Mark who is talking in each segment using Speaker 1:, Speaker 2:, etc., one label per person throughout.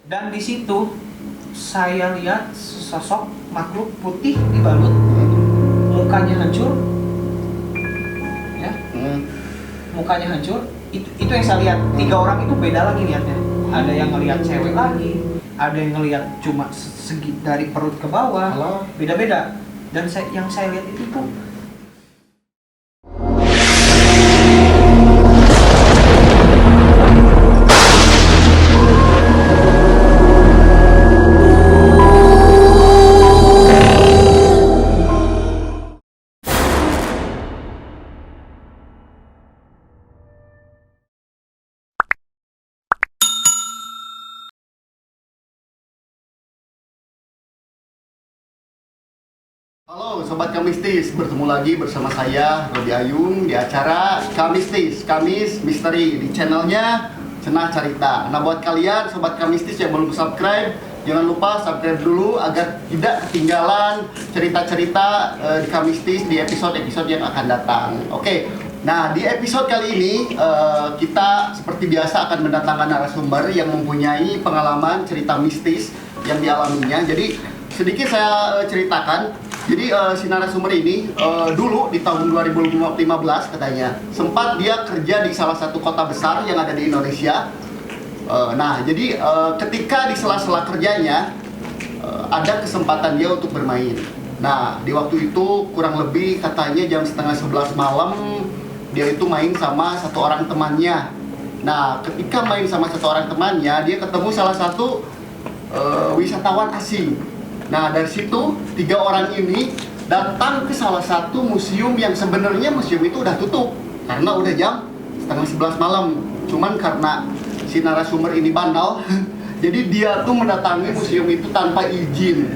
Speaker 1: Dan di situ saya lihat sosok makhluk putih dibalut, mukanya hancur, ya, mukanya hancur. Itu yang saya lihat. 3 orang itu beda lagi lihatnya. Ada yang ngelihat cewek lagi, ada yang ngelihat cuma segi dari perut ke bawah, beda-beda. Dan yang saya lihat itu tuh
Speaker 2: Halo Sobat Kamistis, bertemu lagi bersama saya Rodi Ayung di acara Kamistis, Kamis Misteri di channelnya Cenah Carita. Nah buat kalian Sobat Kamistis yang belum subscribe, jangan lupa subscribe dulu agar tidak ketinggalan cerita-cerita di Kamistis di episode-episode yang akan datang. Oke, nah di episode kali ini kita seperti biasa akan mendatangkan narasumber yang mempunyai pengalaman cerita mistis yang dialaminya. Jadi sedikit saya ceritakan. Jadi si narasumber ini dulu di tahun 2015 katanya sempat dia kerja di salah satu kota besar yang ada di Indonesia. Nah jadi ketika di sela-sela kerjanya ada kesempatan dia untuk bermain. Nah di waktu itu kurang lebih katanya jam setengah 11 malam dia itu main sama satu orang temannya. Nah ketika main sama satu orang temannya dia ketemu salah satu wisatawan asing. Nah dari situ 3 orang ini datang ke salah satu museum yang sebenarnya museum itu udah tutup karena udah jam setengah 11 malam. Cuman karena si narasumber ini bandel, jadi dia tuh mendatangi museum itu tanpa izin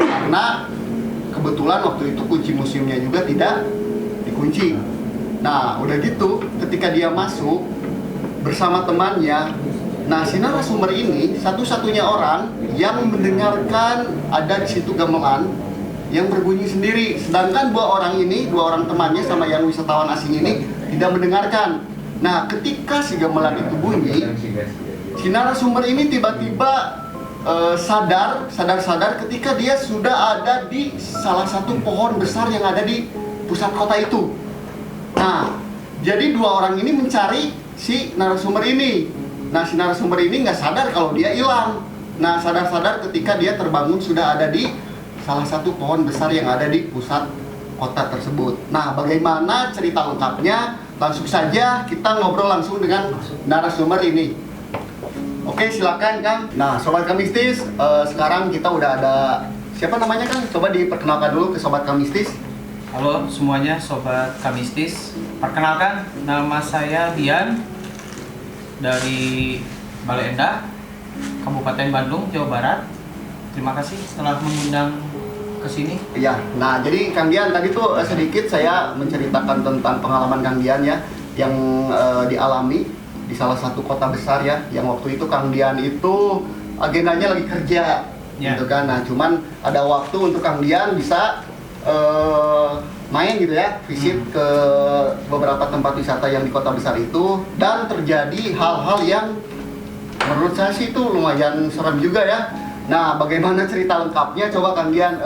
Speaker 2: karena kebetulan waktu itu kunci museumnya juga tidak dikunci. Nah udah gitu ketika dia masuk bersama temannya, nah si narasumber ini satu-satunya orang yang mendengarkan ada di situ gamelan yang berbunyi sendiri, sedangkan 2 orang temannya sama yang wisatawan asing ini tidak mendengarkan. Nah ketika si gamelan itu bunyi, si narasumber ini tiba-tiba sadar ketika dia sudah ada di salah satu pohon besar yang ada di pusat kota itu. Nah jadi 2 orang ini mencari si narasumber ini. Nah si narasumber ini nggak sadar kalau dia hilang. Nah sadar-sadar ketika dia terbangun sudah ada di salah satu pohon besar yang ada di pusat kota tersebut. Nah bagaimana cerita lengkapnya? Langsung saja kita ngobrol langsung dengan narasumber ini. Oke silakan Kang. Nah Sobat Kamistis, sekarang kita udah ada siapa namanya Kang? Coba diperkenalkan dulu ke Sobat Kamistis.
Speaker 1: halo semuanya Sobat Kamistis. Perkenalkan, nama saya Dian dari Bale Endah, Kabupaten Bandung, Jawa Barat. Terima kasih telah mengundang ke sini.
Speaker 2: Iya, nah jadi Kang Dian tadi tuh sedikit saya menceritakan tentang pengalaman Kang Dian ya yang dialami di salah satu kota besar ya, yang waktu itu Kang Dian itu agendanya lagi kerja, gitu kan. Nah cuman ada waktu untuk Kang Dian bisa main gitu ya, visit ke beberapa tempat wisata yang di kota besar itu, dan terjadi hal-hal yang menurut saya sih itu lumayan serem juga ya. Nah bagaimana cerita lengkapnya coba Kang Dian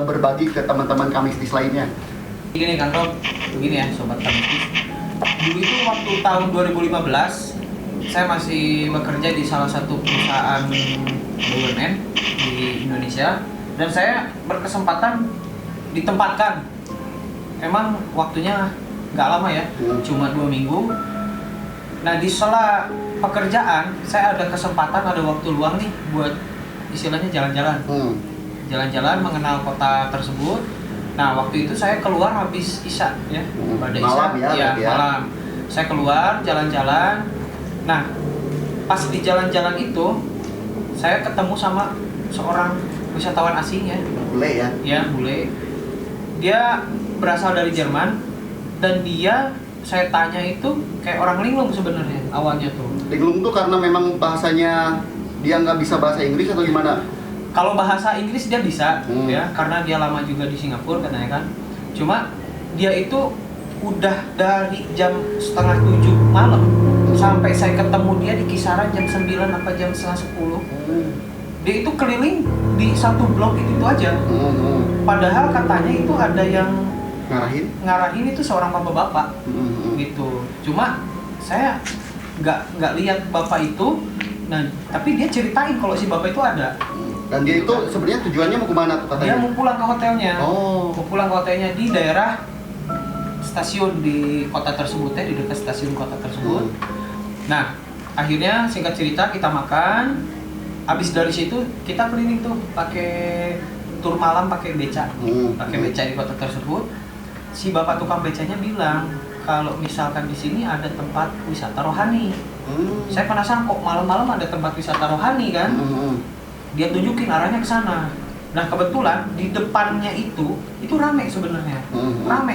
Speaker 2: berbagi ke teman-teman Kamistis lainnya.
Speaker 1: Gini Kang Rob, begini ya Sobat Kamistis. Dulu itu waktu tahun 2015 saya masih bekerja di salah satu perusahaan BUMN di Indonesia, dan saya berkesempatan ditempatkan. Emang waktunya nggak lama ya, cuma 2 minggu. Nah di sela pekerjaan saya ada kesempatan, ada waktu luang nih buat istilahnya jalan-jalan, jalan-jalan mengenal kota tersebut. Nah waktu itu saya keluar habis isya ya, pada isya malam. Saya keluar jalan-jalan. Nah pas di jalan-jalan itu saya ketemu sama seorang wisatawan asing ya,
Speaker 2: bule ya?
Speaker 1: Ya bule. Dia berasal dari Jerman dan dia saya tanya itu kayak orang linglung sebenarnya awalnya tuh.
Speaker 2: Linglung tuh karena memang bahasanya dia nggak bisa bahasa Inggris atau gimana?
Speaker 1: Kalau bahasa Inggris dia bisa ya, karena dia lama juga di Singapura katanya kan. Cuma dia itu udah dari jam setengah 7 malam sampai saya ketemu dia di kisaran jam 9 apa jam setengah 10. Dia itu keliling di satu blok itu aja. Padahal katanya itu ada yang ngarahin itu seorang bapak-bapak gitu. Cuma saya nggak lihat bapak itu. Nah, tapi dia ceritain kalau si bapak itu ada.
Speaker 2: Dan dia itu sebenarnya tujuannya mau kemana tuh katanya?
Speaker 1: Dia mau pulang ke hotelnya.
Speaker 2: Mau
Speaker 1: pulang ke hotelnya di daerah stasiun di kota tersebut ya, di dekat stasiun kota tersebut. Nah, akhirnya singkat cerita kita makan. Habis dari situ kita keliling tuh pakai tur malam pakai beca. Pakai beca di kota tersebut. Si bapak tukang becanya bilang kalau misalkan di sini ada tempat wisata rohani. Saya penasaran kok malam-malam ada tempat wisata rohani kan? Dia tunjukin arahnya ke sana. Nah kebetulan di depannya itu rame sebenarnya.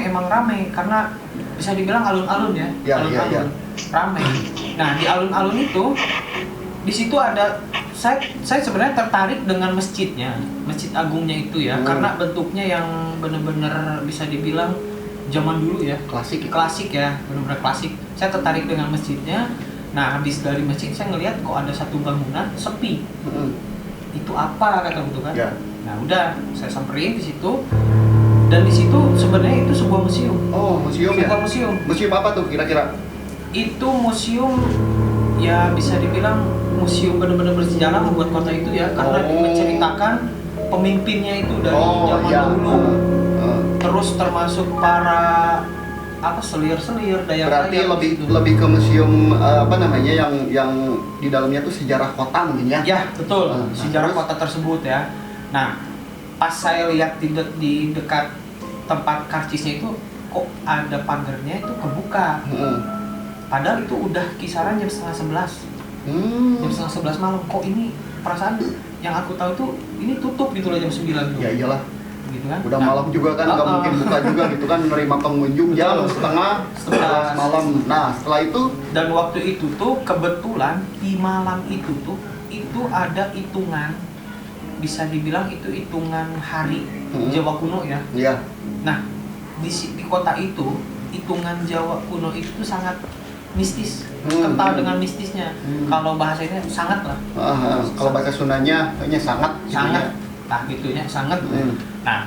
Speaker 1: Emang rame karena bisa dibilang alun-alun ya. Alun-alun. Rame. Nah di alun-alun itu di situ ada saya sebenarnya tertarik dengan masjidnya, masjid agungnya itu ya, karena bentuknya yang benar-benar bisa dibilang zaman dulu ya, klasik ya, benar-benar klasik. Saya tertarik dengan masjidnya. Nah habis dari masjid saya ngelihat kok ada satu bangunan sepi. Itu apa kata gitu kan? Nah udah saya samperin di situ, dan di situ sebenarnya itu sebuah museum.
Speaker 2: Museum ya?
Speaker 1: Sebuah museum.
Speaker 2: Museum apa tuh kira-kira?
Speaker 1: Itu museum ya bisa dibilang museum benar-benar bersejarah buat kota itu ya, karena menceritakan pemimpinnya itu dari zaman dulu. Terus termasuk para selir-selir daya.
Speaker 2: Berarti lebih ke museum yang di dalamnya tuh sejarah kota mungkin ya?
Speaker 1: Ya betul, sejarah kota tersebut ya. Nah pas saya lihat di dekat tempat karcisnya itu kok ada pagarnya itu kebuka. Padahal itu udah kisaran jam 10:30. Jam 10:30 malam. Kok ini perasaan yang aku tahu tuh ini tutup gitu loh jam 9 tuh.
Speaker 2: Ya iyalah.
Speaker 1: Gitu kan?
Speaker 2: Udah malam juga kan, nggak mungkin buka juga gitu kan, menerima pengunjung jam setengah malam. Nah setelah itu,
Speaker 1: dan waktu itu tuh kebetulan di malam itu tuh itu ada hitungan, bisa dibilang itu hitungan hari Jawa kuno ya.
Speaker 2: Iya.
Speaker 1: Nah di kota itu hitungan Jawa kuno itu tuh sangat mistis, kental dengan mistisnya. Kalau bahasanya sangat lah. Kalau
Speaker 2: bahasa Sundanya kayaknya sangat.
Speaker 1: Nah gitunya sangat. Nah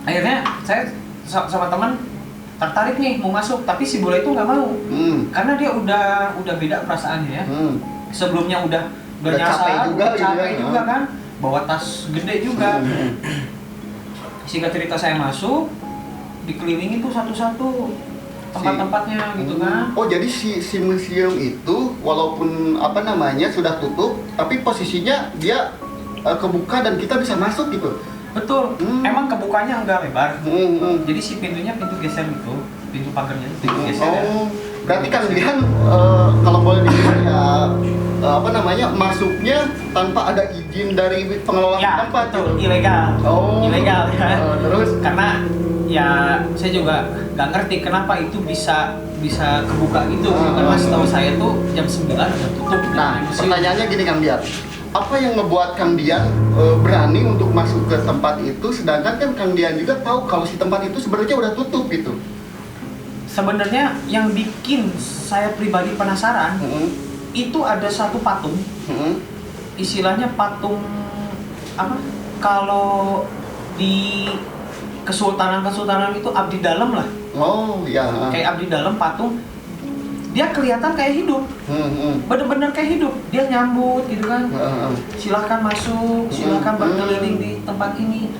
Speaker 1: akhirnya saya sama teman tertarik nih mau masuk, tapi si bule itu nggak mau. Karena dia udah beda perasaannya ya. Sebelumnya udah nyasar, capek juga kan, bawa tas gede juga. Singkat cerita saya masuk, dikelilingi tuh satu-satu tempat-tempatnya gitu kan.
Speaker 2: Jadi si museum itu walaupun sudah tutup, tapi posisinya dia kebuka dan kita bisa masuk gitu.
Speaker 1: Betul. Emang kebukanya enggak lebar. Jadi si pintunya pintu geser gitu, pintu pagarnya itu pintu geser.
Speaker 2: Berarti Kang Dian kalau boleh dibilang ya masuknya tanpa ada izin dari pengelola tempat.
Speaker 1: Betul. Ilegal. Ilegal ya.
Speaker 2: Terus
Speaker 1: karena ya saya juga nggak ngerti kenapa itu bisa kebuka gitu. Karena setahu saya tuh jam 9 udah tutup.
Speaker 2: Nah pertanyaannya gini Kang Dian, apa yang ngebuat Kang Dian berani untuk masuk ke tempat itu, sedangkan kan Kang Dian juga tahu kalau si tempat itu sebenarnya udah tutup gitu?
Speaker 1: Sebenarnya yang bikin saya pribadi penasaran itu ada satu patung, istilahnya patung apa? Kalau di kesultanan itu abdi dalam lah. Kayak abdi dalam patung. Dia kelihatan kayak hidup, bener-bener kayak hidup. Dia nyambut gitu kan, silahkan masuk, silahkan berkeliling di tempat ini.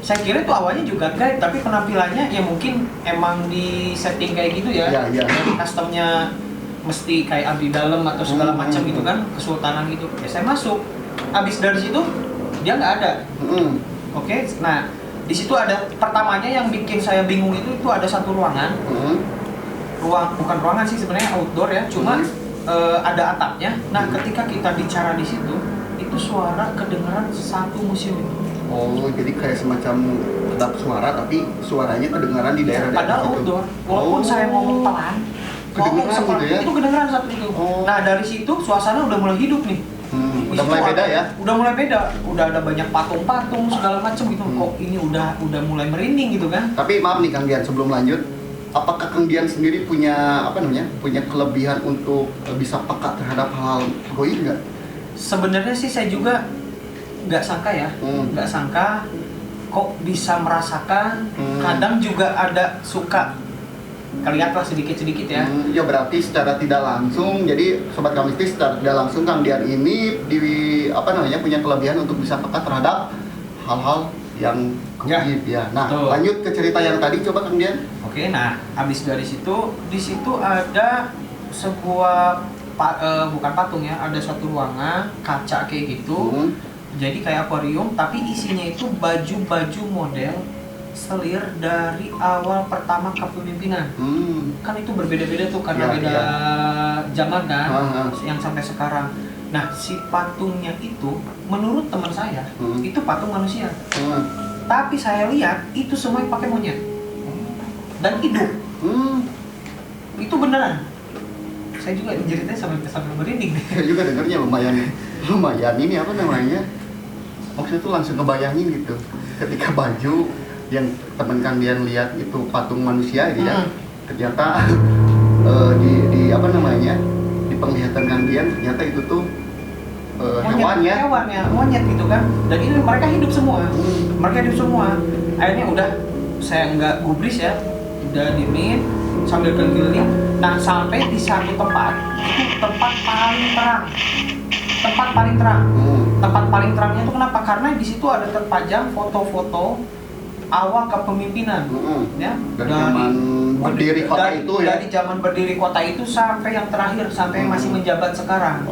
Speaker 1: Saya kira itu awalnya juga guide, tapi penampilannya ya mungkin emang di setting kayak gitu ya. Customnya mesti kayak abdi dalam atau segala macam gitu kan, kesultanan gitu. Ya saya masuk, abis dari situ dia nggak ada. Oke, nah di situ ada pertamanya yang bikin saya bingung itu ada satu ruangan. Bukan ruangan sih sebenarnya, outdoor ya, cuma ada atapnya. Nah ketika kita bicara di situ itu suara kedengaran satu museum itu.
Speaker 2: Jadi kayak semacam kedap suara, tapi suaranya kedengaran di daerah
Speaker 1: padahal outdoor. Walaupun saya ngomong pelan,
Speaker 2: gitu ya?
Speaker 1: Itu kedengaran satu itu. Nah dari situ suasana udah mulai hidup nih.
Speaker 2: Udah mulai beda ya?
Speaker 1: Udah mulai beda, udah ada banyak patung-patung segala macam gitu. Kok ini udah mulai merinding gitu kan?
Speaker 2: Tapi maaf nih Kang Dian, sebelum lanjut, apakah Kang Dian sendiri punya punya kelebihan untuk bisa peka terhadap hal goib nggak?
Speaker 1: Sebenarnya sih saya juga nggak sangka ya, nggak sangka kok bisa merasakan. Kadang juga ada suka kelihatan sedikit-sedikit ya.
Speaker 2: Ya berarti secara tidak langsung, jadi Sobat Kamistis secara tidak langsung Kang Dian ini punya kelebihan untuk bisa peka terhadap hal-hal yang gaib ya. Nah,
Speaker 1: betul.
Speaker 2: Lanjut ke cerita yang tadi, coba Kang Dian.
Speaker 1: Oke, nah habis dari situ, di situ ada sebuah bukan patung ya, ada suatu ruangan kaca kayak gitu. Jadi kayak akuarium, tapi isinya itu baju-baju model selir dari awal pertama kepemimpinan. Kan itu berbeda-beda tuh karena beda zaman kan, yang sampai sekarang. Nah, si patungnya itu menurut teman saya itu patung manusia. Tapi saya lihat itu semua yang pakai monyet dan hidup. Itu beneran. Saya juga ceritanya sampai merinding.
Speaker 2: Saya juga dengarnya lumayan ini apa namanya? Maksudnya tuh langsung kebayangin gitu. Ketika baju yang teman Kang Dian lihat itu patung manusia gitu ya. Ternyata di penglihatan Kang Dian ternyata itu tuh
Speaker 1: monyet gitu kan. Dan ini mereka hidup semua. Akhirnya udah saya nggak gubris ya, udah diemin sambil keliling. Nah, sampai di satu tempat, itu tempat paling terang. Tempat paling terangnya itu kenapa? Karena di situ ada terpajang foto-foto awal kepemimpinan, ya.
Speaker 2: Dari zaman berdiri kota itu ya.
Speaker 1: Dari zaman berdiri kota itu sampai yang terakhir, sampai yang masih menjabat sekarang.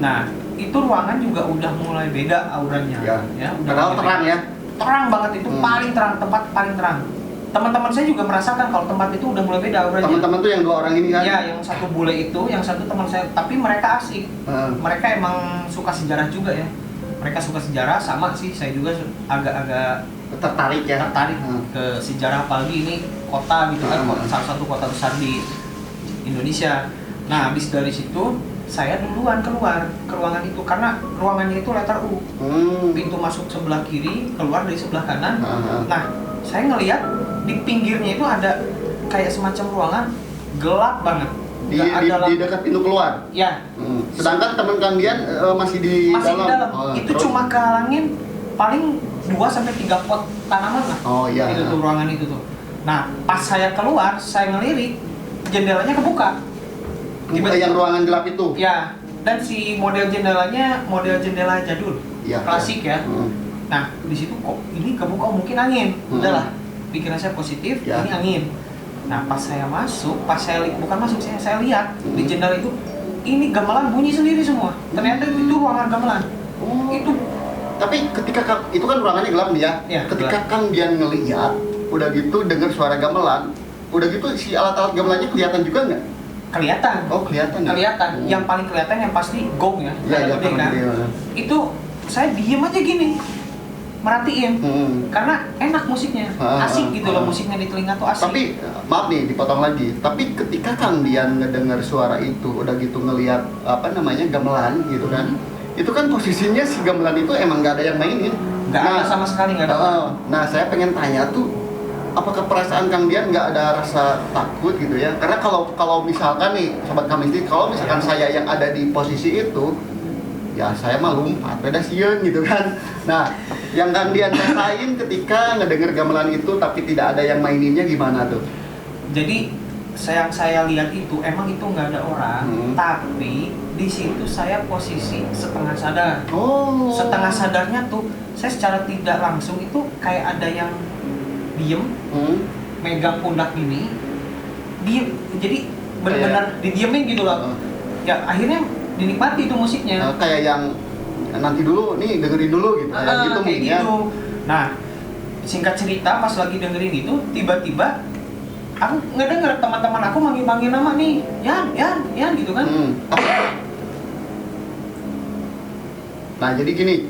Speaker 1: Nah, itu ruangan juga udah mulai beda auranya. Ya udah
Speaker 2: terang ya.
Speaker 1: Terang banget itu, paling terang, tempat paling terang. Teman-teman saya juga merasakan kalau tempat itu udah mulai beda auranya.
Speaker 2: Teman-teman tuh yang 2 orang ini kan?
Speaker 1: Ya, yang satu bule itu, yang satu teman saya. Tapi mereka asik. Mereka emang suka sejarah juga ya. Mereka suka sejarah, sama sih. Saya juga agak-agak
Speaker 2: tertarik
Speaker 1: ke sejarah, apalagi ini kota gitu kan, salah satu kota besar di Indonesia. Nah, habis dari situ saya duluan keluar ke ruangan itu karena ruangannya itu letter U. Pintu masuk sebelah kiri, keluar dari sebelah kanan. Nah, saya ngelihat di pinggirnya itu ada kayak semacam ruangan gelap banget.
Speaker 2: Di dekat pintu keluar.
Speaker 1: Ya.
Speaker 2: Sedangkan teman Kang Dian masih di dalam.
Speaker 1: Itu terus cuma kehalangin paling 2-3 pot tanaman lah. Itu tuh ruangan itu tuh. Nah, pas saya keluar, saya ngelirik, jendelanya kebuka.
Speaker 2: Yang ruangan gelap itu.
Speaker 1: Ya, dan si model jendelanya model jendela jadul, klasik ya. Nah, di situ kok ini kebuka, mungkin angin. Udahlah, pikiran saya positif, ini angin. Nah, pas saya masuk, saya lihat di jendela itu, ini gamelan bunyi sendiri semua. Ternyata itu ruangan gamelan. Itu.
Speaker 2: Tapi ketika itu kan ruangannya gelap nih ya. Ketika Kang Dian ngelihat, udah gitu dengar suara gamelan, udah gitu si alat-alat gamelannya kelihatan juga nggak?
Speaker 1: Kelihatan.
Speaker 2: Kelihatan.
Speaker 1: Yang paling kelihatan yang pasti gong ya.
Speaker 2: Gede kan.
Speaker 1: Itu saya diem aja gini, merhatiin. Karena enak musiknya, asik gitu loh, musiknya di telinga tuh asik.
Speaker 2: Tapi maaf nih, dipotong lagi. Tapi ketika Kang Dian ngedengar suara itu, udah gitu ngelihat gamelan gitu kan. Itu kan posisinya si gamelan itu emang nggak ada yang mainin.
Speaker 1: Nggak ada sama sekali, nggak ada.
Speaker 2: Nah, saya pengen tanya tuh, apakah perasaan Kang Dian nggak ada rasa takut gitu ya? Karena kalau misalkan nih Sobat Kamistis, kalau misalkan saya yang ada di posisi itu, ya saya mah lompat, beda sieun gitu kan. Nah, yang Kang Dian rasain ketika ngedenger gamelan itu tapi tidak ada yang maininnya gimana tuh?
Speaker 1: Jadi yang saya lihat itu emang itu nggak ada orang, tapi di situ saya posisi setengah sadar. Setengah sadarnya tuh saya secara tidak langsung itu kayak ada yang diem, megang pundak ini, diem, jadi benar-benar didiemin gitu loh. Ya akhirnya dinikmati itu musiknya.
Speaker 2: Kayak yang nanti dulu nih dengerin dulu gitu.
Speaker 1: Kayak gitu. Nah, singkat cerita pas lagi dengerin itu tiba-tiba aku ngedenger teman-teman aku manggil nama nih, Yan gitu kan.
Speaker 2: Nah, jadi gini,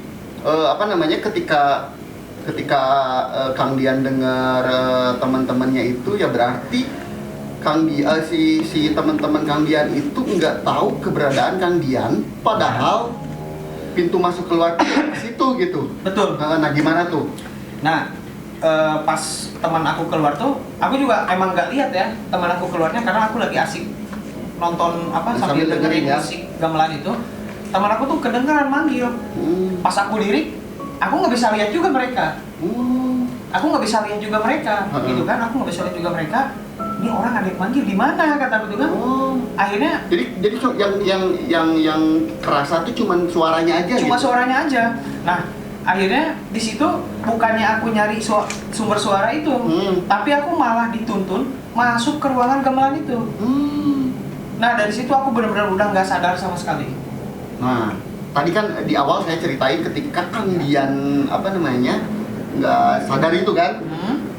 Speaker 2: ketika Kang Dian dengar teman-temannya itu, ya berarti si teman-teman Kang Dian itu nggak tahu keberadaan Kang Dian, padahal pintu masuk keluar ke situ gitu.
Speaker 1: Betul.
Speaker 2: Nah, gimana tuh?
Speaker 1: Nah, pas teman aku keluar tuh, aku juga emang nggak lihat ya teman aku keluarnya karena aku lagi asik nonton sambil dengerin musik gamelan itu. Teman aku tuh kedengeran manggil. Pas aku lirik, aku nggak bisa lihat juga mereka.
Speaker 2: Hmm.
Speaker 1: Aku nggak bisa lihat juga mereka, gitu kan? Aku nggak bisa lihat juga mereka. Ini orang ada yang manggil di mana kata aku tuh kan?
Speaker 2: Oh.
Speaker 1: Akhirnya
Speaker 2: Jadi yang kerasa tuh cuman suaranya aja
Speaker 1: cuma
Speaker 2: gitu?
Speaker 1: suaranya aja. Nah, akhirnya di situ bukannya aku nyari sumber suara itu, tapi aku malah dituntun masuk ke ruangan gamelan itu. Nah, dari situ aku benar-benar udah nggak sadar sama sekali.
Speaker 2: Nah, tadi kan di awal saya ceritain ketika Kang Dian nggak sadar itu kan.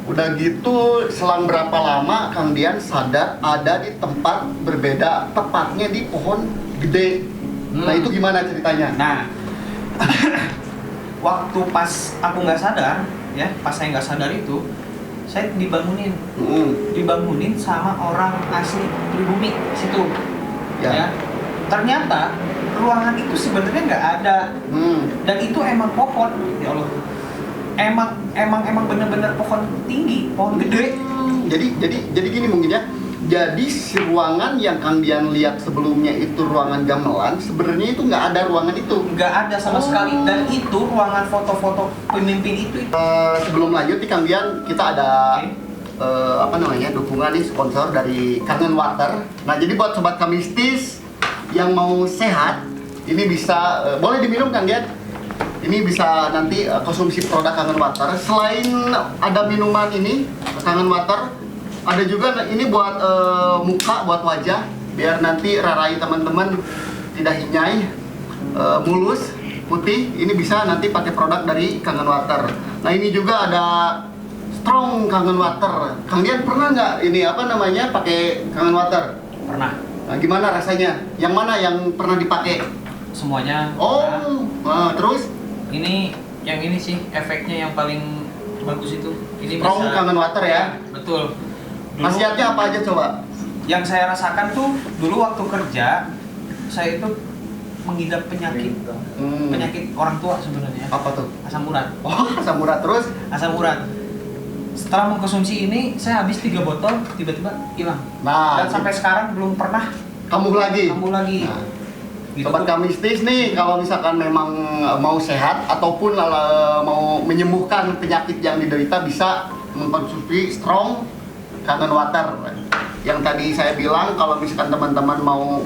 Speaker 2: Udah gitu selang berapa lama Kang Dian sadar ada di tempat berbeda, tepatnya di pohon gede. Nah, itu gimana ceritanya?
Speaker 1: Nah, waktu pas aku nggak sadar, ya, pas saya nggak sadar itu, saya dibangunin sama orang asli pribumi situ. Ya. Ternyata ruangan itu sebenarnya nggak ada, dan itu emang pohon, ya Allah. Emang bener-bener pohon tinggi, pohon gede.
Speaker 2: Jadi gini mungkin ya. Jadi si ruangan yang Kang Dian lihat sebelumnya itu ruangan gamelan, sebenarnya itu nggak ada ruangan itu.
Speaker 1: Nggak ada sama sekali. Dan itu ruangan foto-foto pemimpin itu.
Speaker 2: Sebelum lanjut nih Kang Dian, kita ada dukungan nih sponsor dari Kangen Water. Nah, jadi buat sobat Kamistis yang mau sehat, ini bisa boleh diminum Kang Dian. Ini bisa nanti konsumsi produk Kangen Water. Selain ada minuman ini Kangen Water, ada juga ini buat muka, buat wajah, biar nanti rarai teman-teman tidak hinyai, mulus, putih. Ini bisa nanti pakai produk dari Kangen Water. Nah, ini juga ada Strong Kangen Water. Kang Dian pernah nggak ini pakai Kangen Water?
Speaker 1: Pernah.
Speaker 2: Nah, gimana rasanya? Yang mana yang pernah dipakai?
Speaker 1: Semuanya.
Speaker 2: Oh, nah, terus?
Speaker 1: Ini yang ini sih efeknya yang paling bagus itu. Ini
Speaker 2: Strong
Speaker 1: bisa
Speaker 2: Kangen Water ya?
Speaker 1: Betul.
Speaker 2: Khasiatnya apa aja coba?
Speaker 1: Yang saya rasakan tuh dulu waktu kerja, saya itu mengidap penyakit orang tua sebenarnya.
Speaker 2: Apa tuh?
Speaker 1: Asam urat.
Speaker 2: Oh, asam urat terus?
Speaker 1: Asam urat. Setelah mengkonsumsi ini, saya habis 3 botol, tiba-tiba hilang.
Speaker 2: Nah,
Speaker 1: dan sampai sekarang belum pernah
Speaker 2: kambuh lagi.
Speaker 1: Nah, gitu.
Speaker 2: Sobat Kamistis nih, kalau misalkan memang mau sehat ataupun mau menyembuhkan penyakit yang diderita, bisa mengkonsumsi Strong Kangen Water. Yang tadi saya bilang, kalau misalkan teman-teman mau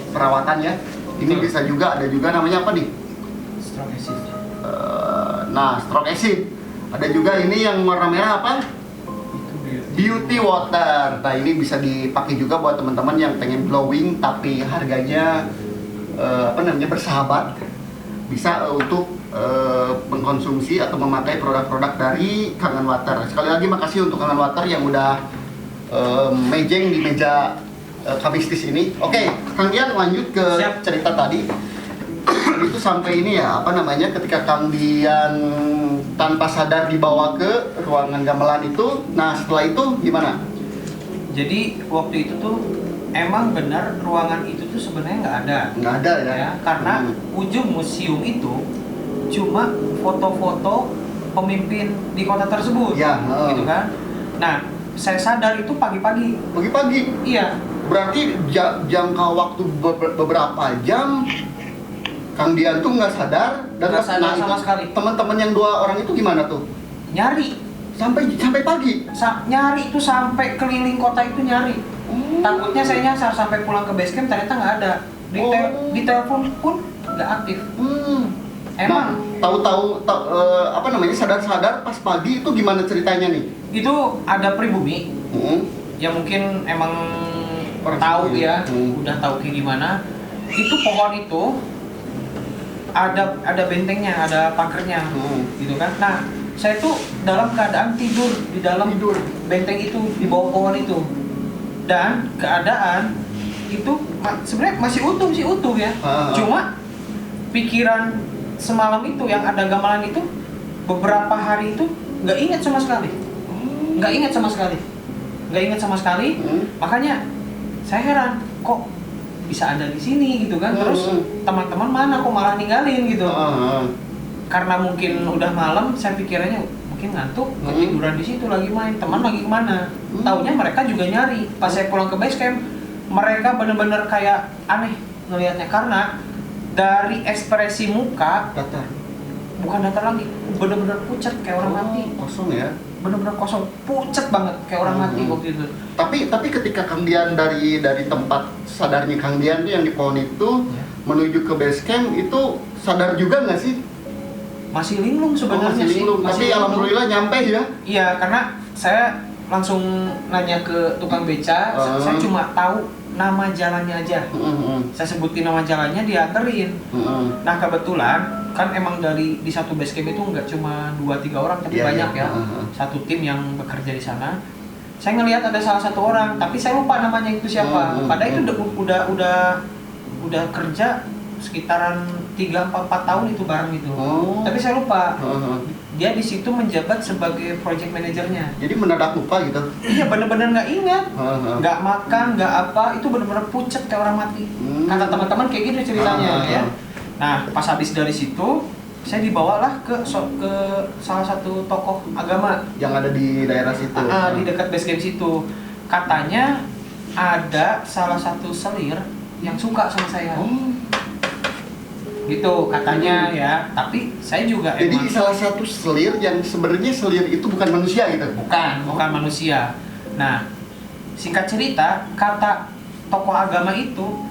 Speaker 2: perawatan ya, ini bisa juga, ada juga namanya apa nih?
Speaker 1: Strong acid.
Speaker 2: Strong acid. Ada juga ini yang warna merah apa? Beauty Water. Nah, ini bisa dipakai juga buat teman-teman yang pengen glowing tapi harganya bersahabat. Bisa untuk mengkonsumsi atau memakai produk-produk dari Kangen Water. Sekali lagi makasih untuk Kangen Water yang udah mejeng di meja Kamistis ini. Oke, Kang Dian lanjut ke cerita tadi. Itu sampai ini ya, ketika Kang Dian tanpa sadar dibawa ke ruangan gamelan itu. Nah, setelah itu gimana?
Speaker 1: Jadi waktu itu tuh emang benar ruangan itu tuh sebenarnya nggak ada ya, karena ujung museum itu cuma foto-foto pemimpin di kota tersebut, gitu kan. Nah, saya sadar itu pagi-pagi. Iya.
Speaker 2: Berarti jangka waktu beberapa jam Kang Dian tuh nggak sadar dan
Speaker 1: nggak sadar sama sekali.
Speaker 2: Teman-teman yang 2 orang itu gimana tuh?
Speaker 1: Nyari
Speaker 2: sampai pagi.
Speaker 1: Nyari itu sampai keliling kota itu nyari. Takutnya saya nyasar sampai pulang ke base camp ternyata nggak ada. Di telepon pun nggak aktif. Emang
Speaker 2: tahu-tahu sadar-sadar pas pagi itu gimana ceritanya nih?
Speaker 1: Itu ada pribumi yang mungkin emang tahu ya, udah tahu kayak gimana. Itu pohon itu ada bentengnya, ada pagernya, gitu kan. Nah, saya tuh dalam keadaan tidur di dalam benteng itu, di bawah pohon itu, dan keadaan itu sebenarnya masih utuh ya. Cuma pikiran semalam itu yang ada gamelan itu beberapa hari itu nggak ingat sama sekali. Makanya saya heran, kok bisa ada di sini gitu kan. Terus teman-teman mana kok malah ninggalin gitu. Karena mungkin udah malam, saya pikirannya mungkin ngantuk, ketiduran di situ lagi main, teman lagi kemana. Taunya mereka juga nyari. Pas saya pulang ke base camp, mereka bener-bener kayak aneh ngelihatnya, karena dari ekspresi muka bukan datar lagi, bener-bener pucat kayak orang mati.
Speaker 2: Kosong ya.
Speaker 1: Bener-bener kosong, pucat banget kayak orang mati waktu itu.
Speaker 2: Tapi ketika Kang Dian dari tempat sadarnya Kang Dian tuh yang di pohon itu menuju ke base camp itu sadar juga nggak sih?
Speaker 1: Masih linglung sebenarnya
Speaker 2: masih linglung. Tapi
Speaker 1: linglung.
Speaker 2: alhamdulillah nyampe ya.
Speaker 1: Iya, karena saya langsung nanya ke tukang beca, saya cuma tahu nama jalannya aja. Saya sebutin nama jalannya, dianterin. Nah kebetulan kan emang di satu base camp itu nggak cuma 2-3 orang, tapi banyak ya. Satu tim yang bekerja di sana. Saya ngelihat ada salah satu orang, tapi saya lupa namanya itu siapa. Padahal itu udah kerja sekitaran 3-4 tahun itu bareng itu. Tapi saya lupa. Dia di situ menjabat sebagai project manajernya.
Speaker 2: Jadi mendadak lupa gitu.
Speaker 1: Iya, bener-bener nggak ingat, nggak makan, nggak apa, itu bener-bener pucat kayak orang mati. Kata teman-teman kayak gitu ceritanya ya. Nah, pas habis dari situ, saya dibawalah ke salah satu tokoh agama
Speaker 2: yang ada di daerah situ.
Speaker 1: Di dekat base camp situ. Katanya ada salah satu selir yang suka sama saya. Gitu katanya ya, tapi saya juga
Speaker 2: jadi salah satu selir yang sebenarnya selir itu bukan manusia gitu.
Speaker 1: Bukan manusia. Nah, singkat cerita, kata tokoh agama itu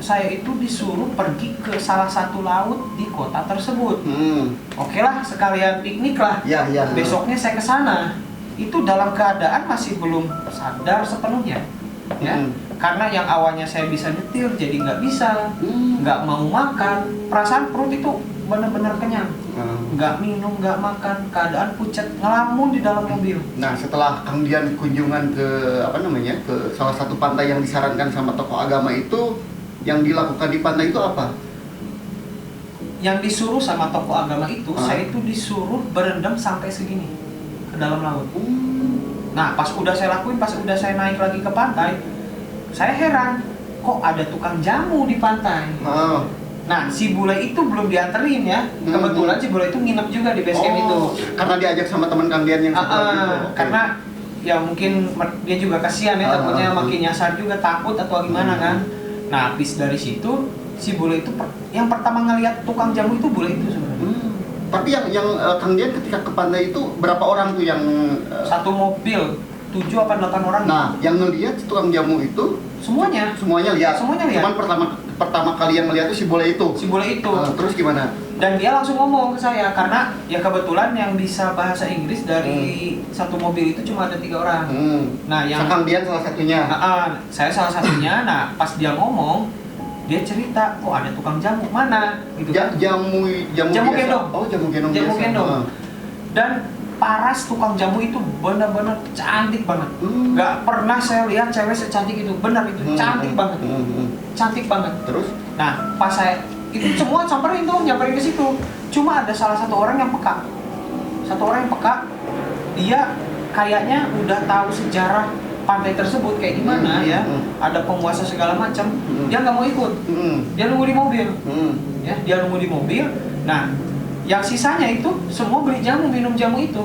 Speaker 1: saya itu disuruh pergi ke salah satu laut di kota tersebut. Oke lah, sekalian piknik lah.
Speaker 2: Ya.
Speaker 1: Besoknya saya ke sana. Itu dalam keadaan masih belum sadar sepenuhnya. Ya. Karena yang awalnya saya bisa nyetir jadi nggak bisa, nggak mau makan, perasaan perut itu benar-benar kenyang, nggak minum, nggak makan, keadaan pucat, ngelamun di dalam mobil.
Speaker 2: Nah setelah Kang Dian kunjungan ke ke salah satu pantai yang disarankan sama tokoh agama itu, yang dilakukan di pantai itu apa?
Speaker 1: Yang disuruh sama tokoh agama itu, saya itu disuruh berendam sampai segini ke dalam laut. Nah pas udah saya lakuin, pas udah saya naik lagi ke pantai, saya heran, kok ada tukang jamu di pantai. Nah, si bule itu belum dianterin ya. Kebetulan si bule itu nginep juga di base camp itu.
Speaker 2: Karena diajak sama teman Kang Dian yang satu lagi itu.
Speaker 1: Karena ya mungkin dia juga kasihan ya, takutnya makin nyasar juga, takut atau gimana kan. Nah, habis dari situ si bule itu yang pertama ngelihat tukang jamu itu bule itu sebenarnya.
Speaker 2: Tapi yang Kang Dian ketika ke pantai itu berapa orang tuh yang
Speaker 1: satu mobil 7-8 orang.
Speaker 2: Nah, yang ngelihat tukang jamu itu
Speaker 1: semuanya lihat.
Speaker 2: Cuman pertama kali yang ngelihat itu si bule itu. Terus gimana?
Speaker 1: Dan dia langsung ngomong ke saya karena ya kebetulan yang bisa bahasa Inggris dari satu mobil itu cuma ada 3 orang. Nah, yang
Speaker 2: Kang Dian salah satunya.
Speaker 1: Saya salah satunya. Nah, pas dia ngomong, dia cerita, kok ada tukang jamu mana? Gitu.
Speaker 2: Jamu
Speaker 1: gendong.
Speaker 2: Oh, jamu gendong.
Speaker 1: Dan paras tukang jamu itu benar-benar cantik banget. Nggak pernah saya lihat cewek secantik itu. Benar itu cantik banget. Cantik banget.
Speaker 2: Terus?
Speaker 1: Nah, pas saya itu semua nyamperin ke situ. Cuma ada salah satu orang yang peka. Dia kayaknya udah tahu sejarah pantai tersebut kayak gimana ya. Ada penguasa segala macam. Dia nggak mau ikut. Dia nunggu di mobil. Ya, dia nunggu di mobil. Nah, yang sisanya itu semua beli jamu, minum jamu itu.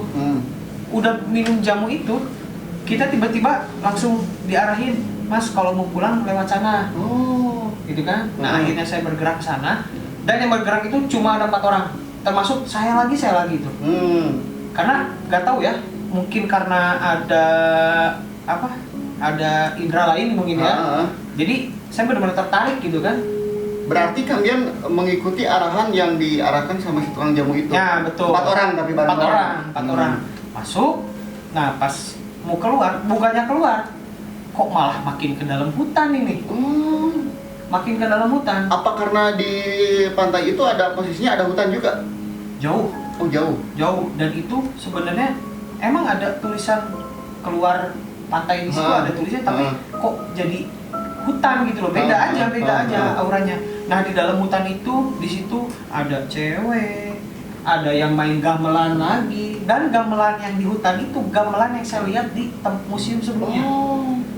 Speaker 1: Udah minum jamu itu, kita tiba-tiba langsung diarahin, Mas kalau mau pulang lewat sana. Gitu kan? Nah akhirnya saya bergerak ke sana. Dan yang bergerak itu cuma ada 4 orang, termasuk saya lagi itu. Karena nggak tahu ya, mungkin karena ada indera lain mungkin ya. Jadi saya benar-benar tertarik gitu kan.
Speaker 2: Berarti Kang Dian mengikuti arahan yang diarahkan sama si tukang jamu itu.
Speaker 1: Ya betul.
Speaker 2: 4 orang tapi bareng
Speaker 1: 4 orang. Masuk. Nah pas mau keluar, bukannya keluar, kok malah makin ke dalam hutan ini. Makin ke dalam hutan.
Speaker 2: Apa karena di pantai itu ada posisinya ada hutan juga?
Speaker 1: Jauh.
Speaker 2: Oh jauh.
Speaker 1: Dan itu sebenarnya emang ada tulisan keluar pantai di situ ada tulisannya, tapi kok jadi hutan gitu loh, beda aja auranya. Nah di dalam hutan itu, di situ ada cewek, ada yang main gamelan lagi, dan gamelan yang di hutan itu gamelan yang saya lihat di museum sebelumnya.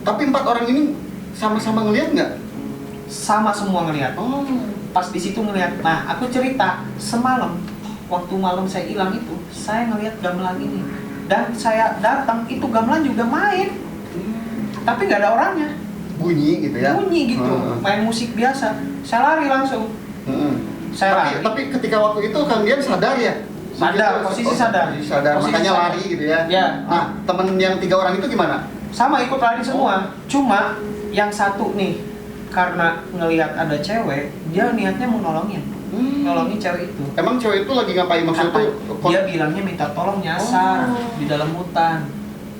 Speaker 2: Tapi 4 orang ini sama-sama ngelihat nggak?
Speaker 1: Sama semua ngelihat. Pas di situ ngelihat. Nah aku cerita semalam, waktu malam saya hilang itu, saya ngelihat gamelan ini, dan saya datang itu gamelan juga main, tapi nggak ada orangnya.
Speaker 2: Bunyi gitu ya?
Speaker 1: Main musik biasa. Saya lari langsung. Saya lari.
Speaker 2: Tapi ketika waktu itu Kang Dian sadar ya?
Speaker 1: Sadar, posisi sadar.
Speaker 2: Sadar,
Speaker 1: Posisi
Speaker 2: makanya
Speaker 1: sadar.
Speaker 2: lari gitu ya.
Speaker 1: Ya.
Speaker 2: Nah, temen yang 3 orang itu gimana?
Speaker 1: Sama ikut lari semua. Cuma yang satu nih karena ngelihat ada cewek, dia niatnya mau nolongin. Nolongin cewek itu.
Speaker 2: Emang cewek itu lagi ngapain maksudnya tuh?
Speaker 1: Dia bilangnya minta tolong nyasar di dalam hutan.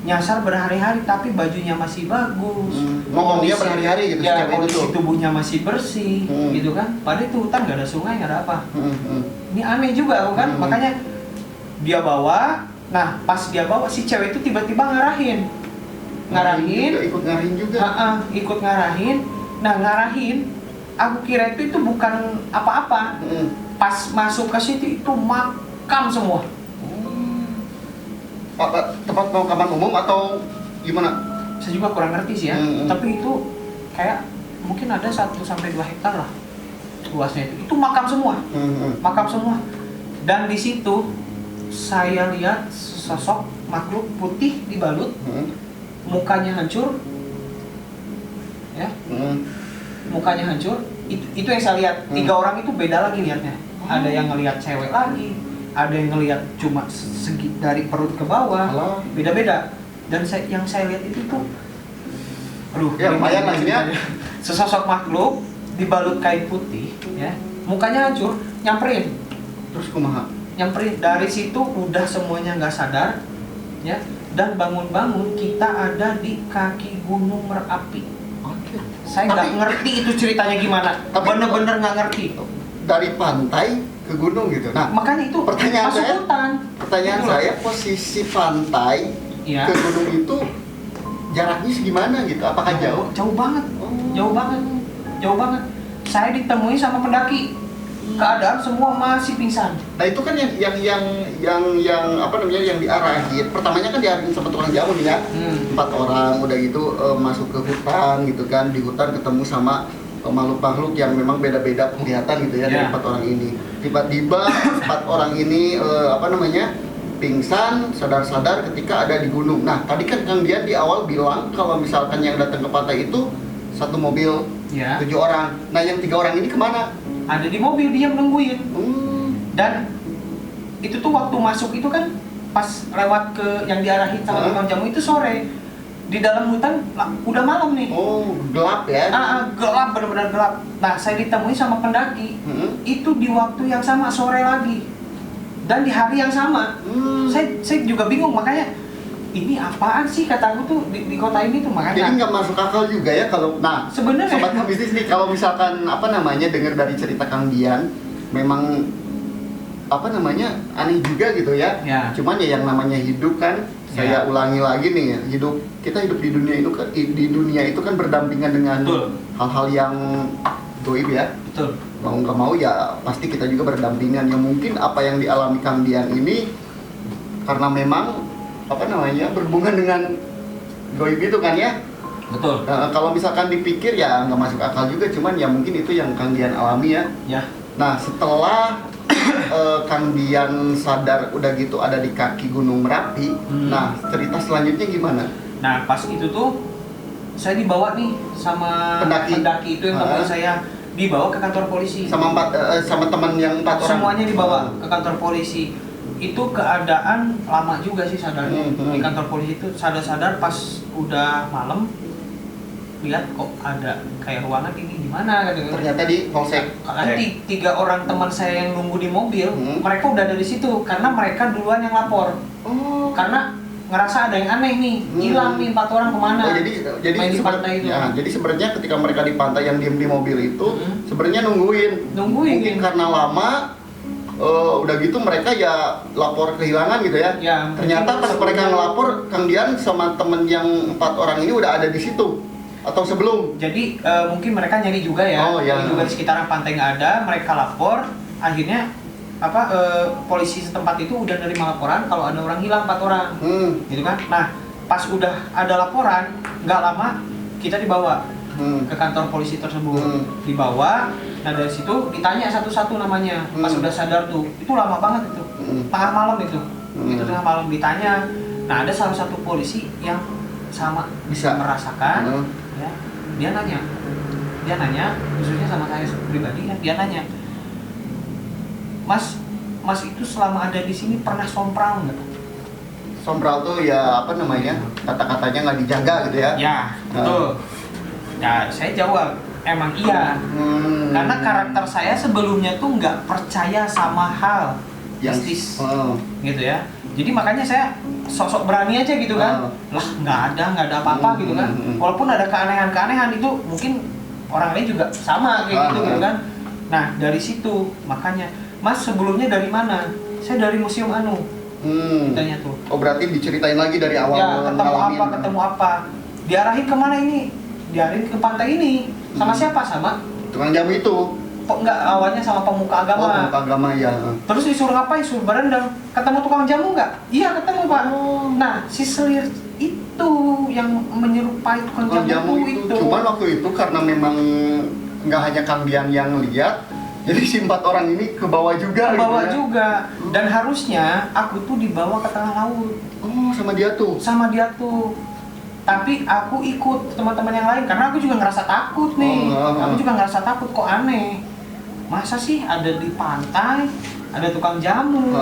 Speaker 1: Nyasar berhari-hari tapi bajunya masih bagus.
Speaker 2: Ngomongnya
Speaker 1: Kondisi-
Speaker 2: berhari-hari gitu si
Speaker 1: ya,
Speaker 2: cewek itu
Speaker 1: kondisi
Speaker 2: tuh.
Speaker 1: tubuhnya masih bersih, gitu kan. Padahal itu hutan nggak ada sungai, nggak ada apa. Ini aneh juga kan, makanya dia bawa. Nah, pas dia bawa si cewek itu tiba-tiba ngarahin.
Speaker 2: Ikut ngarahin juga.
Speaker 1: Ikut ngarahin. Nah, ngarahin, aku kira itu bukan apa-apa. Pas masuk ke situ itu makam semua.
Speaker 2: Tempat pemakaman umum atau gimana?
Speaker 1: Saya juga kurang ngerti sih ya. Tapi itu kayak mungkin ada 1-2 hektar lah luasnya itu. Itu makam semua. Makam semua. Dan di situ saya lihat sosok makhluk putih dibalut, mukanya hancur, ya, mukanya hancur. Itu yang saya lihat. 3 orang itu beda lagi lihatnya. Ada yang ngelihat cewek lagi, ada yang ngelihat cuma segi dari perut ke bawah, beda-beda. Dan yang saya lihat itu tuh, aduh,
Speaker 2: ya lumayan lah ini ya.
Speaker 1: Sesosok makhluk dibalut kain putih, ya, mukanya hancur, nyamperin.
Speaker 2: Terus kumaha?
Speaker 1: Nyamperin. Dari situ udah semuanya nggak sadar, ya. Dan bangun-bangun kita ada di kaki Gunung Merapi.
Speaker 2: Oke.
Speaker 1: Saya nggak ngerti itu ceritanya gimana. Bener-bener nggak ngerti.
Speaker 2: Dari pantai ke gunung gitu. Nah,
Speaker 1: Makanya itu
Speaker 2: pertanyaan
Speaker 1: masuk
Speaker 2: saya,
Speaker 1: hutan.
Speaker 2: Pertanyaan
Speaker 1: Gitu loh.
Speaker 2: saya, posisi pantai
Speaker 1: Iya.
Speaker 2: ke gunung itu jaraknya segimana gitu? Apakah jauh?
Speaker 1: Jauh banget.
Speaker 2: Oh.
Speaker 1: Jauh banget. Jauh banget. Saya ditemui sama pendaki. Keadaan semua masih pingsan.
Speaker 2: Nah itu kan yang apa namanya yang diarahin. Pertamanya kan diarahin sama tukang jamu nih ya. 4 orang udah gitu masuk ke hutan gitu kan. Di hutan ketemu sama makhluk-makhluk yang memang beda-beda penglihatan gitu ya dari 4 orang ini. Tiba-tiba 4 orang ini apa namanya pingsan, sadar-sadar ketika ada di gunung. Nah tadi kan Kang Dian di awal bilang kalau misalkan yang datang ke pantai itu 1 mobil,
Speaker 1: Ya.
Speaker 2: 7 orang. Nah yang 3 orang ini kemana?
Speaker 1: Ada di mobil diam nungguin. Dan itu tuh waktu masuk itu kan pas lewat ke yang diarahin sama tukang jamu itu sore. Di dalam hutan udah malam nih.
Speaker 2: Oh, gelap ya?
Speaker 1: Gelap, benar-benar gelap. Nah, saya ditemui sama pendaki. Itu di waktu yang sama, sore lagi. Dan di hari yang sama. Saya juga bingung, makanya ini apaan sih kataku tuh di kota ini tuh, makanya.
Speaker 2: Jadi nggak masuk akal juga ya kalau, nah
Speaker 1: sebenarnya
Speaker 2: sobat bisnis nih, kalau misalkan apa namanya dengar dari cerita Kang Dian, memang apa namanya aneh juga gitu ya. Cuman ya yang namanya hidup kan, saya ulangi lagi nih ya, kita hidup di dunia itu kan berdampingan dengan hal-hal yang goib ya.
Speaker 1: Betul.
Speaker 2: Mau nggak mau ya pasti kita juga berdampingan. Yang mungkin apa yang dialami Kang Dian ini karena memang apa namanya berhubungan dengan goib itu kan ya.
Speaker 1: Betul.
Speaker 2: Kalau misalkan dipikir ya nggak masuk akal juga, cuman ya mungkin itu yang Kang Dian alami ya. Nah setelah Kang Dian sadar udah gitu ada di kaki Gunung Merapi, nah cerita selanjutnya gimana?
Speaker 1: Nah pas itu tuh saya dibawa nih sama pendaki itu yang teman saya, dibawa ke kantor polisi.
Speaker 2: Sama sama teman yang 4 orang.
Speaker 1: Semuanya dibawa ke kantor polisi. Itu keadaan lama juga sih sadarnya. Di kantor polisi itu sadar-sadar pas udah malam, lihat kok ada kayak ruangan ini di mana gitu.
Speaker 2: Ternyata di polsek.
Speaker 1: Nanti 3 orang teman saya yang nunggu di mobil, mereka udah ada di situ karena mereka duluan yang lapor. Karena ngerasa ada yang aneh nih, hilang nih 4 orang kemana?
Speaker 2: Jadi
Speaker 1: main di pantai itu.
Speaker 2: Ya, jadi sebenarnya ketika mereka di pantai yang diem di mobil itu, sebenarnya nungguin. Mungkin karena lama, udah gitu mereka ya lapor kehilangan gitu ya. Ternyata pas mereka ngelapor, Kang Dian sama temen yang 4 orang ini udah ada di situ atau sebelum.
Speaker 1: Jadi mungkin mereka nyari juga ya. Nyari juga di sekitaran pantai nggak ada, mereka lapor. Akhirnya polisi setempat itu udah nerima laporan kalau ada orang hilang 4 orang, gitu kan. Nah pas udah ada laporan, nggak lama kita dibawa ke kantor polisi tersebut. Dibawa, nah dari situ ditanya satu-satu namanya. Pas udah sadar tuh, itu lama banget itu, tengah malam itu. Itu tengah malam ditanya. Nah ada salah satu polisi yang sama
Speaker 2: bisa
Speaker 1: merasakan, ya, dia nanya khususnya sama saya pribadi ya, dia nanya, Mas itu selama ada di sini pernah sompral nggak?
Speaker 2: Sombral tuh ya apa namanya, kata-katanya nggak dijaga gitu ya?
Speaker 1: Ya, betul. Ya, saya jawab, emang iya. Karena karakter saya sebelumnya tuh nggak percaya sama hal mistis, gitu ya. Jadi makanya saya sosok berani aja gitu kan. Lah nggak ada apa-apa gitu kan. Walaupun ada keanehan-keanehan itu mungkin orang lain juga sama kayak gitu kan. Nah dari situ makanya, Mas sebelumnya dari mana? Saya dari Museum Anu. Tanya tuh.
Speaker 2: Oh berarti diceritain lagi dari awal.
Speaker 1: Ya ketemu apa? Diarahin kemana ini? Diarahin ke pantai ini. Sama siapa? Sama
Speaker 2: tukang jamu itu.
Speaker 1: Kok enggak, awalnya sama pemuka agama.
Speaker 2: Oh, pemuka agama ya.
Speaker 1: Terus disuruh ngapain? Suruh berendam. Ketemu tukang jamu nggak? Iya ketemu Pak. Nah si selir itu yang menyerupai tukang jamu itu.
Speaker 2: Cuman waktu itu karena memang nggak hanya Kang Dian yang lihat, jadi si 4 orang ini ke bawah juga.
Speaker 1: Ke bawah juga. Dan harusnya aku tuh dibawa ke tengah laut.
Speaker 2: Oh sama dia tuh.
Speaker 1: Sama dia tuh. Tapi aku ikut teman-teman yang lain karena aku juga ngerasa takut nih. Aku juga ngerasa takut, kok aneh. Masa sih ada di pantai, ada tukang jamu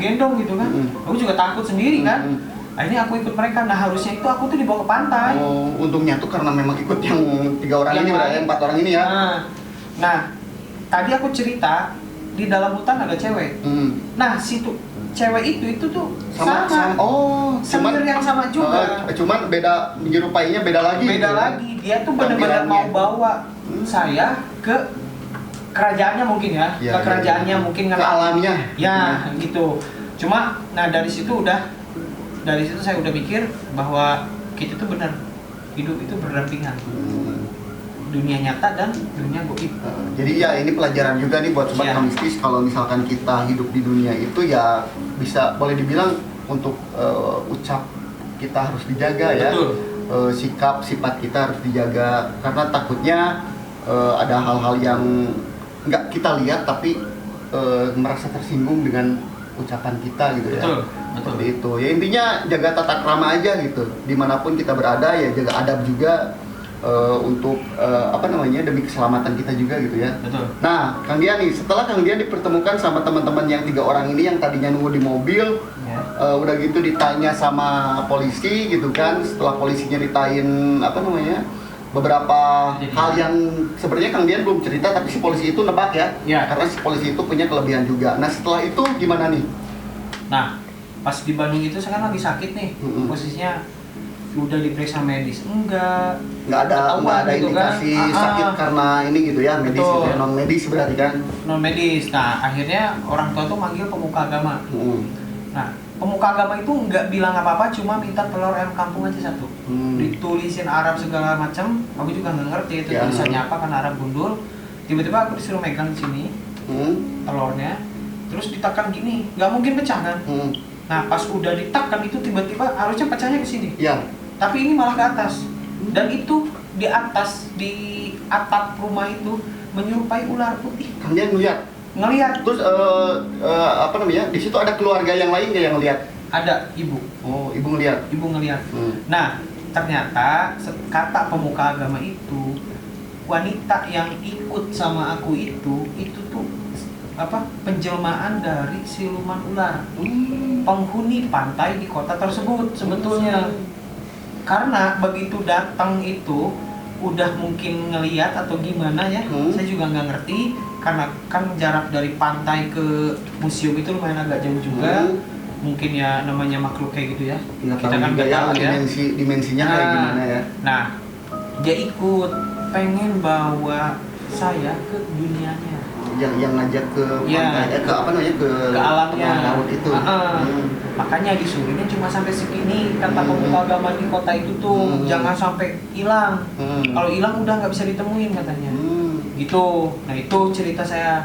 Speaker 1: gendong gitu kan. Aku juga takut sendiri kan. Akhirnya aku ikut mereka. Nah harusnya itu aku tuh dibawa ke pantai.
Speaker 2: Oh, untungnya tuh karena memang ikut yang 3 orang
Speaker 1: yang
Speaker 2: ini, berarti 4 orang ini ya.
Speaker 1: Nah, tadi aku cerita di dalam hutan ada cewek. Nah, cewek itu tuh sama.
Speaker 2: Oh,
Speaker 1: selir yang sama juga.
Speaker 2: Cuman beda, menyerupainya beda lagi.
Speaker 1: Beda lagi. Dia tuh benar-benar mau bawa saya ke kerajaannya mungkin ya. Ke kerajaannya mungkin
Speaker 2: ke alamnya.
Speaker 1: Ya, gitu. Cuma dari situ saya udah mikir bahwa kita tuh benar hidup itu berdampingan. Dunia nyata dan dunia goib.
Speaker 2: Jadi ya ini pelajaran juga nih buat sobat mistis, kalau misalkan kita hidup di dunia itu ya bisa boleh dibilang untuk ucap kita harus dijaga.
Speaker 1: Betul.
Speaker 2: Ya. Sikap sifat kita harus dijaga karena takutnya ada hal-hal yang nggak kita lihat tapi merasa tersinggung dengan ucapan kita gitu ya.
Speaker 1: Betul.
Speaker 2: Seperti itu. Ya intinya jaga tata krama aja gitu. Dimanapun kita berada ya jaga adab juga. Untuk demi keselamatan kita juga gitu ya.
Speaker 1: Betul.
Speaker 2: Nah, Kang Dian nih, setelah Kang Dian dipertemukan sama teman-teman yang 3 orang ini yang tadinya nunggu di mobil, udah gitu ditanya sama polisi gitu kan. Setelah polisinya ditain beberapa hal yang sebenarnya Kang Dian belum cerita, tapi si polisi itu nebak ya. Karena si polisi itu punya kelebihan juga. Nah, setelah itu gimana nih?
Speaker 1: Nah, pas di Bandung itu saya kan lagi sakit nih. Posisinya udah diperiksa medis nggak
Speaker 2: ada
Speaker 1: gitu
Speaker 2: indikasi
Speaker 1: kan?
Speaker 2: Sakit karena ini gitu ya, medis gitu ya, non medis berarti kan.
Speaker 1: Non medis. Nah akhirnya orang tua tuh manggil pemuka agama. Nah pemuka agama itu nggak bilang apa-apa, cuma minta telur ayam kampung aja 1. Ditulisin Arab segala macam, aku juga nggak ngerti itu tulisannya apa kan, Arab gundul. Tiba-tiba aku disuruh megang sini telurnya, terus ditekan gini, nggak mungkin pecah kan. Nah pas udah ditekan itu tiba-tiba harusnya pecahnya ke sini. Tapi ini malah ke atas. Dan itu di atas, di atap rumah itu menyerupai ular putih.
Speaker 2: Kang Dian ngeliat. Terus di situ ada keluarga yang lain nggak yang ngeliat?
Speaker 1: Ada ibu.
Speaker 2: Oh, ibu ngeliat.
Speaker 1: Nah, ternyata kata pemuka agama itu, wanita yang ikut sama aku itu tuh penjelmaan dari siluman ular. Penghuni pantai di kota tersebut sebetulnya. Karena begitu datang itu udah mungkin ngeliat atau gimana ya, saya juga nggak ngerti karena kan jarak dari pantai ke museum itu lumayan agak jauh juga. Mungkin ya namanya makhluk kayak gitu ya. Kita kan nggak tahu ya
Speaker 2: dimensinya kayak gimana ya.
Speaker 1: Nah, dia ikut pengen bawa saya ke dunianya.
Speaker 2: Yang ngajak ke pantai, ke
Speaker 1: alamnya
Speaker 2: laut itu.
Speaker 1: Makanya disuruhnya cuma sampai segini, kata pemuka agama di kota itu tuh, jangan sampai hilang. Kalau hilang udah nggak bisa ditemuin katanya. Gitu. Nah itu cerita saya.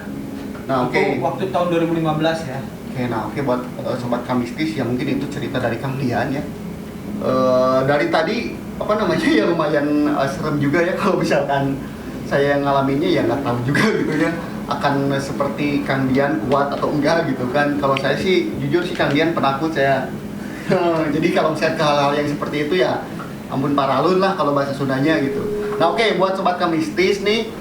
Speaker 2: Nah
Speaker 1: itu waktu tahun 2015 ya.
Speaker 2: Buat sobat Kamistis ya, mungkin itu cerita dari Kang Dian ya. Dari tadi ya lumayan serem juga ya, kalau misalkan saya yang ngalaminnya ya nggak tahu juga gitu ya akan seperti Kang Dian kuat atau enggak gitu kan. Kalau saya sih jujur sih Kang Dian penakut saya. Jadi kalau misalnya ke hal-hal yang seperti itu ya ampun paralun lah kalau bahasa Sundanya gitu. Nah buat sobat Kamistis nih,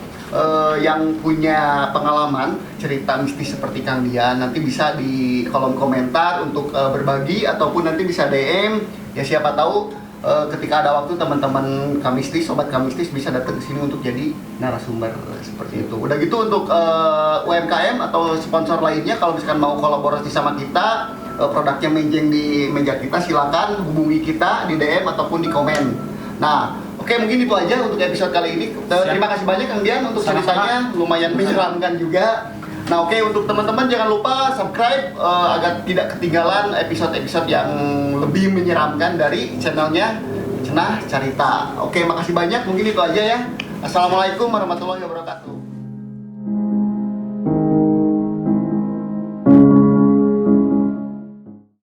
Speaker 2: yang punya pengalaman cerita mistis seperti Kang Dian, nanti bisa di kolom komentar untuk berbagi ataupun nanti bisa DM. Ya siapa tahu ketika ada waktu teman-teman Kamistis, sobat Kamistis bisa datang ke sini untuk jadi narasumber seperti itu. Udah gitu untuk UMKM atau sponsor lainnya kalau misalkan mau kolaborasi sama kita, produknya menjeng di meja kita, silakan hubungi kita di DM ataupun di komen. Nah, oke, mungkin itu aja untuk episode kali ini. Terima kasih banyak Kang Dian untuk ceritanya, lumayan menyeramkan juga. Nah, oke, untuk teman-teman jangan lupa subscribe agar tidak ketinggalan episode-episode yang lebih menyeramkan dari channelnya Cenah Carita. Oke, makasih banyak. Mungkin itu aja ya. Assalamualaikum warahmatullahi wabarakatuh.